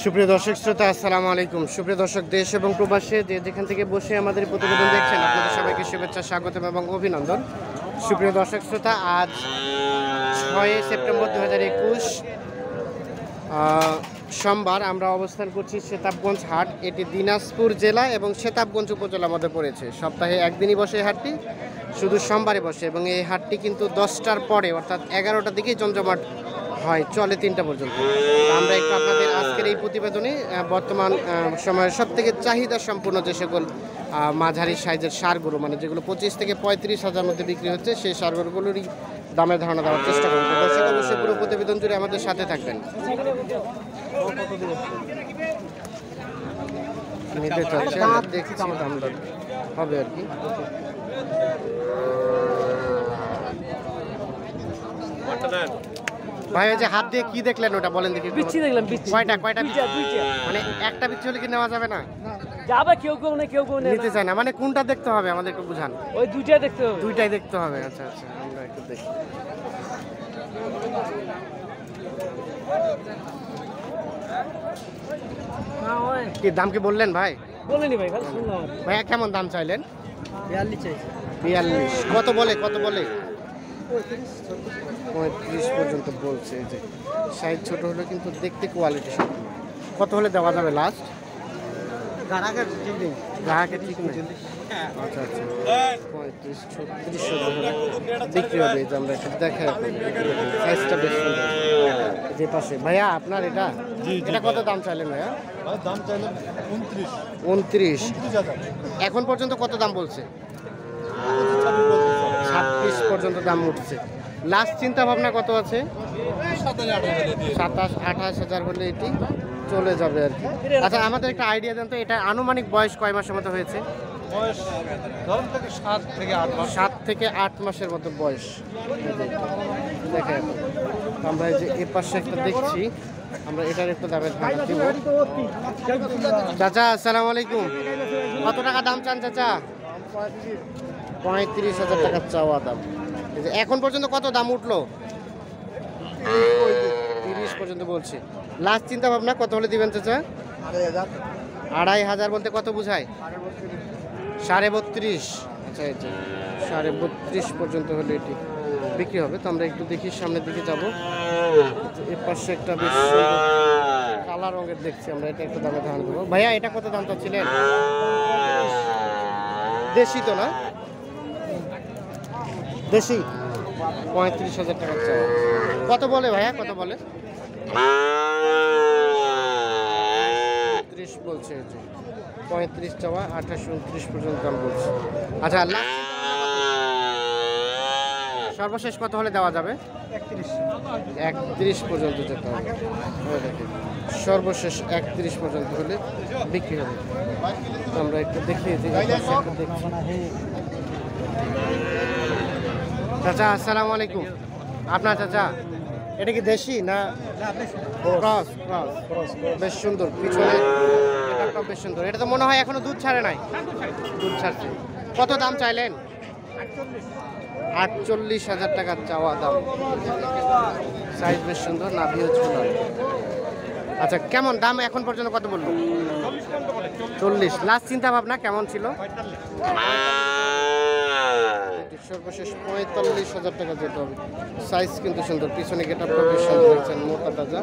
সুপ্রিয় দর্শক শ্রোতা, আসসালামু আলাইকুম। সুপ্রিয় দর্শক, দেশ এবং প্রবাসে যে যেখান থেকে বসে আমাদের প্রতিবেদন দেখছেন, আপনাদের সবাইকে শুভেচ্ছা, স্বাগত এবং অভিনন্দন। সুপ্রিয় দর্শক শ্রোতা, আজ 6 সেপ্টেম্বর 2021 সোমবার আমরা অবস্থান করছি সেতাবগঞ্জ হাট। এটি দিনাজপুর জেলা এবং সেতাবগঞ্জ উপজেলার মধ্যে পড়েছে। সপ্তাহে একদিনই বসে এই হাটটি, শুধু সোমবারে বসে, এবং এই হাটটি কিন্তু 10টার পরে অর্থাৎ 11টার দিকেই জমজমাট হয়, চলে 3টা পর্যন্ত। আমরা একটু আপনাদের আজকের এই প্রতিবেদনে বর্তমান সময়ের সবথেকে চাহিদা সম্পূর্ণ যে সকল মাঝারি সাইজের সারগুলো, মানে যেগুলো 25 থেকে 35,000 মধ্যে বিক্রি হচ্ছে, সেই সারগুলোরই দামের ধারণা দেওয়ার চেষ্টা করবো। দর্শক অবশ্যই পুরো প্রতিবেদন জুড়ে আমাদের সাথে থাকবেন। নিতে চাচ্ছে, দেখছি দাম দর হবে আর কি। ভাই, ওই যে হাত দিয়ে কি দেখলেন ওটা বলেন দেখি। বিচ্ছি দেখলাম। বিচ্ছি কয়টা দুইটা। মানে একটা বিচ্ছি হলে কি নেওয়া যাবে না? যাবে, কেউ কেউ না, কেউ কেউ নিতে চায় না। মানে কোনটা দেখতে হবে আমাদের একটু বুঝান। ওই দুইটা দেখতে হবে। দুইটাই দেখতে হবে। আচ্ছা আচ্ছা, আমরা একটু দেখি। কি দাম কি বললেন ভাই? বলেনি ভাই, খালি শুনলাম। ভাইয়া কেমন দাম চাইলেন? 42 চাইছে। 42। কত বলে? 35 পর্যন্ত বলছে। এই যে সাইজ ছোট হলে কিন্তু দেখতে কোয়ালিটি সম্পূর্ণ। কত হলে দেওয়া যাবে লাস্ট? গ্রাহকের ঠিক নেই। আচ্ছা আচ্ছা, 35-36 হলে বিক্রি হবে। এই যে আমরা একটু দেখাই, সাইজটা বেশ সুন্দর। যে পাশে ভাইয়া আপনার এটা কত দাম চাইলেন ভাইয়া? দাম চাইলেন 29। এখন পর্যন্ত কত দাম বলছে? 26 পর্যন্ত দাম উঠছে। লাস্ট চিন্তা ভাবনা কত আছে? 27-28 হলে এটি চলে যাবে আর কি। আচ্ছা, আমাদের একটা আইডিয়া দেন তো, এটা আনুমানিক বয়স কয় মাসের মতো হয়েছে? বয়স ধরুন থেকে 7 থেকে 8 মাস। 7 থেকে 8 মাসের মতো বয়স। দেখেন, আমরা এই যে এ পাশে একটা দেখছি, আমরা এটার একটু দামের ধারণা দিব। চাচা আসসালামু আলাইকুম। কত টাকা দাম চান চাচা? 35,000 টাকা চাওয়া দাম। এখন পর্যন্ত কত দাম উঠলো? 30 পর্যন্ত বলছে। লাস্ট চিন্তা ভাবনা কত হলে দিবেন চাচা? 2,500 বলতে কত বুঝায়? 32.5। আচ্ছা, এই যে 32.5 পর্যন্ত হলে এটি বিক্রি হবে। তো আমরা একটু দেখি, সামনের দিকে যাব। এর পাশে একটা বেশ কালা রঙের দেখছি আমরা, এটা একটু দামে ধারণা দেবো। ভাইয়া এটা কত দাম চাচ্ছিলেন? দেশি তো না? দেশি। 35,000 টাকা চাওয়া। কত বলে ভাইয়া, কত বলে? 30 বলছে। 35 চাওয়া, 28-29 পর্যন্ত দাম বলছে। আচ্ছা, সর্বশেষ কত হলে দেওয়া যাবে? 31 পর্যন্ত যেতে হবে। সর্বশেষ 31 পর্যন্ত হলে বিক্রি হবে। আমরা একটু দেখিয়ে দিই। চাচা আসসালামু আলাইকুম। আপনার চাচা এটা কি দেশি না ক্রস? বেশ সুন্দর, পিছনে এটা বেশ সুন্দর। এটা তো মনে হয় এখনো দুধ ছাড়ে নাই। দুধ ছাড়ছে। কত দাম চাইলেন? 48,000 টাকা চাওয়া দাম। সাইজ বেশ সুন্দর, নাভিও ছোট। আচ্ছা, কেমন দাম এখন পর্যন্ত কত বললো? 40। লাস্ট চিন্তা ভাবনা কেমন ছিল? সর্বশেষ 45,000 টাকা যেতে হবে। সাইজ কিন্তু সুন্দর, পিছনে গেটআপটা বেশ সুন্দর দেখছেন, মোটা তাজা।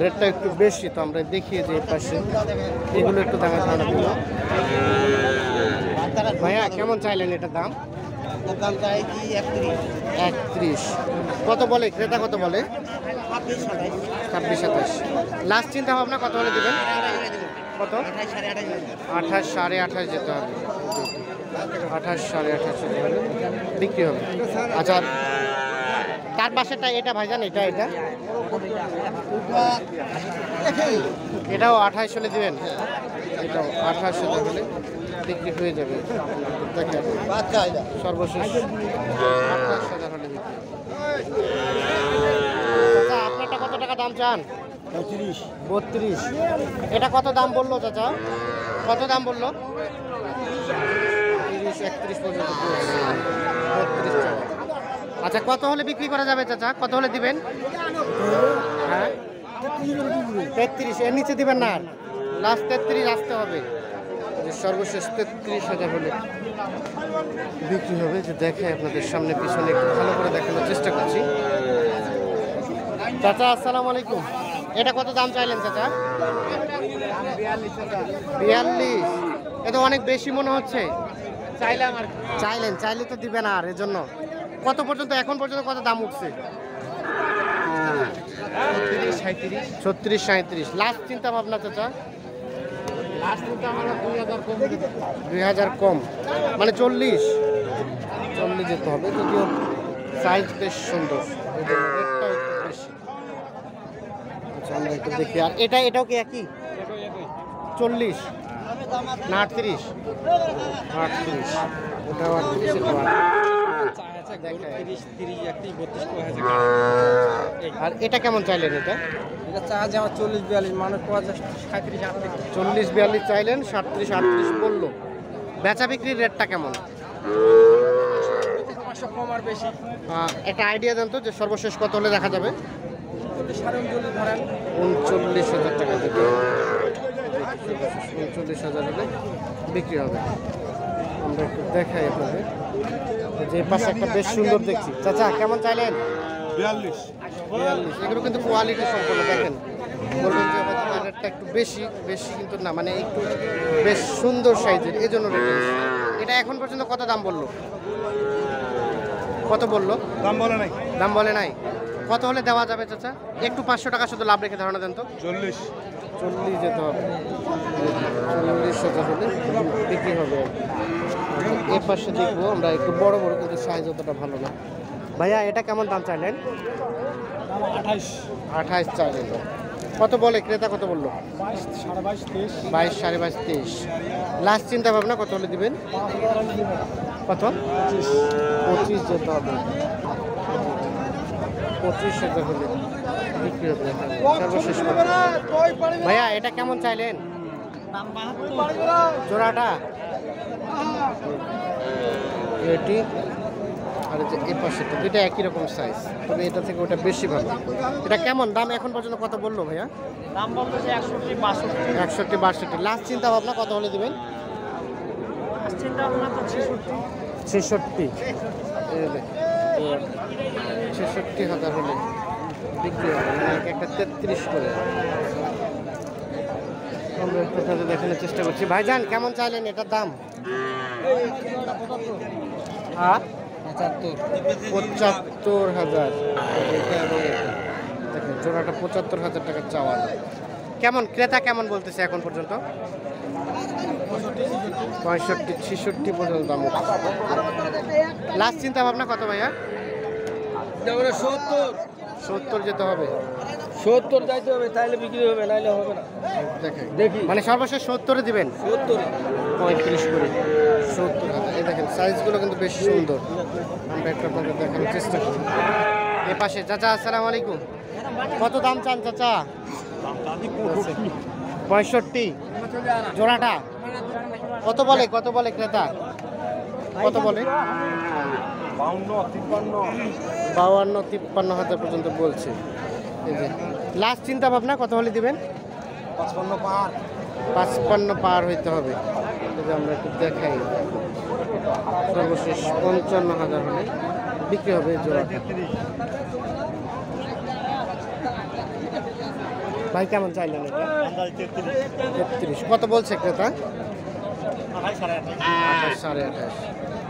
রেটটা একটু বেশি, তো আমরা দেখিয়ে যে এই পাশে এগুলো একটু দামে ধারণা দিব। ভাইয়া কেমন চাইলেন এটার দাম? 31। কত বলে ক্রেতা, কত বলে? 26-27। লাস্ট চিন্তা ভাবনা কত হলে দেবেন? কত? 28, 28.5 যেতে হবে। 28, 28.5 হলে বিক্রি হবে। আচ্ছা, তার পাশেটা এটা ভাইজান, এটাও 28 হলে দিবেন। এটাও 28 হলে বিক্রি হয়ে যাবে। দেখেন, সর্বশেষ 28,000 হলে বিক্রি। আচ্ছা, আপনারটা কত টাকা দাম চান? 32। এটা কত দাম বললো চাচা? কত দাম বললো? 30-31 পর্যন্ত। 32 টাকা। আচ্ছা, কত হলে বিক্রি করা যাবে চাচা? কত হলে দিবেন? হ্যাঁ, 33 এর নিচে দিবেন না, লাস্ট 33 আসতে হবে। যে সর্বশেষ 33,000 হলে বিক্রি হবে। যে দেখে আপনাদের সামনে পিছনে একটু ভালো করে দেখানোর চেষ্টা করছি। চাচা আসসালামু আলাইকুম, এটা কত দাম চাইলেন চাচা? 42। এটা অনেক বেশি মনে হচ্ছে। চাইলে তো দিবেন আর এজন্য কত পর্যন্ত এখন পর্যন্ত কত দাম উঠছে? 36, 37। লাস্ট চিন্তা ভাবনা চাচা? 2000 কম, মানে 40 যেতে হবে। যদিও সাইজ বেশ সুন্দর, রেটটা একটু বেশি। আচ্ছা আমরা একটু দেখি। আর এটাও কি একই 40 না 38? 38, ওটাও 38, এটাও 38। আর এটা কেমন চাইলেন? এটা চা যাওয়া 40-42 মানুষ 40-42 চাইলেন, 37-38 বললো। বেচা বিক্রির রেটটা কেমন? কম আর বেশি। একটা আইডিয়া দেন তো যে সর্বশেষ কত হলে দেখা যাবে? 39,000 টাকা থেকে 39,000 হলে বিক্রি হবে। আমরা একটু দেখাই আপনাদের। যে পাশে একটা বেশ সুন্দর দেখছি। চাচা কেমন চাইলেন? 42। এগুলো কিন্তু কোয়ালিটি সম্পন্ন। দেখেন, বলবেন যে হয়তো রেটটা একটু বেশি কিন্তু না, মানে একটু বেশ সুন্দর সাইজের, এই জন্য রেট। এটা এখন পর্যন্ত কত দাম বললো? কত বললো? দাম বলে নাই। কত হলে দেওয়া যাবে চাচা? একটু 500 টাকা শুধু লাভ রেখে ধারণা দেন তো। 40 যেতে হবে। 40,000 হলে বিক্রি হবে। এই পাশে দেখবো আমরা একটু বড় কিন্তু সাইজ অতটা ভালো না। ভাইয়া এটা কেমন দাম চাইলেন? 28 চাইলেন। কত বলে ক্রেতা? কত বললো? 22, 22.5, 23। লাস্ট চিন্তা ভাবনা কত হলে দিবেন? কত? 25 যেতে হবে। 25,000 হলে বিক্রি হবে। সর্বশেষ ভাইয়া এটা কেমন চাইলেন? জোড়াটা এটি আর এই পাশে দুইটা একই রকম সাইজ, তবে এটা থেকে ওটা বেশি ভালো। এটা কেমন দাম এখন পর্যন্ত কত বললো ভাইয়া? দাম বলতো যে 61-62। 61-62। লাস্ট চিন্তা ভাবনা কত হলে দিবেন? চিন্তা ভাবনা তো 66। 66,000 হলে বিক্রি হবে। মানে একটা 33 করে। আমরা একটু তাদের দেখানোর চেষ্টা করছি। ভাইজান কেমন চাইলেন এটার দাম? 75,000। দেখেন জোড়াটা 75,000 টাকা চাওয়া। কেমন ক্রেতা কেমন বলতেছে এখন পর্যন্ত? 65-66 পর্যন্ত দাম। লাস্ট চিন্তা ভাবনা কত ভাইয়া? 70 যেতে হবে। 70 যাইতে হবে, তাইলে বিক্রি হবে, নাইলে হবে না। দেখি মানে সর্বশেষ 70-এ দিবেন। 35 করে 70,000। এই দেখেন সাইজগুলো কিন্তু বেশ সুন্দর। আমরা একটু আপনাদের দেখানোর চেষ্টা করি। এ পাশে চাচা আসসালামু আলাইকুম, কত দাম চান চাচা? 65 জোড়াটা। কত বলে ক্রেতা? কত বলে? 52-53,000 পর্যন্ত বলছে। এই যে লাস্ট চিন্তা ভাবনা কত হলে দিবেন? 55 পার হইতে হবে। এই যে আমরা একটু দেখাই। সর্বশেষ 55,000 হলে বিক্রি হবে জোড়া। ভাই কেমন চাইলেন এটা? 33। কত বলছে ক্রেতা? 28-28,500।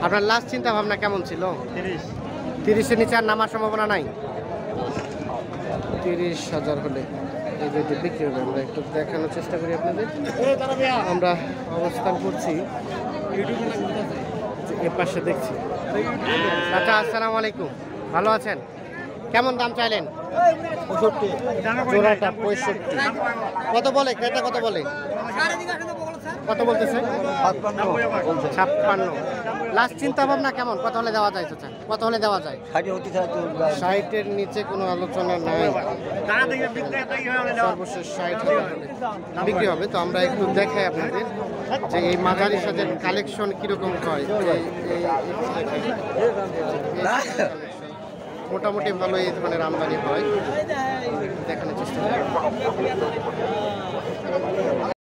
আপনার লাস্ট চিন্তা ভাবনা কেমন ছিল? 30-এর নিচে আর নামার সম্ভাবনা নাই? 30,000 হলে এই যে বিক্রি হবে। আমরা একটু দেখানোর চেষ্টা করি আপনাদের। আমরা অবস্থান করছি এ পাশে দেখছি। চাচা আসসালামু আলাইকুম, ভালো আছেন? কেমন দাম চাইলেন? 65 জোড়াটা। 65 কত বলে ক্রেতা? কত বলে? কত বলতেছে? 56। লাস্ট চিন্তা ভাবনা কেমন? কত হলে দেওয়া যায় চাচা? কত হলে দেওয়া যায়? 60-এর নিচে কোনো আলোচনা নাই। সর্বশেষ 60,000 হলে বিক্রি হবে। তো আমরা একটু দেখাই আপনাদের যে এই মাঝারি সাজের কালেকশন কিরকম হয়। মোটামুটি ভালো এই ধরনের আমদানি হয়, দেখানোর চেষ্টা করি।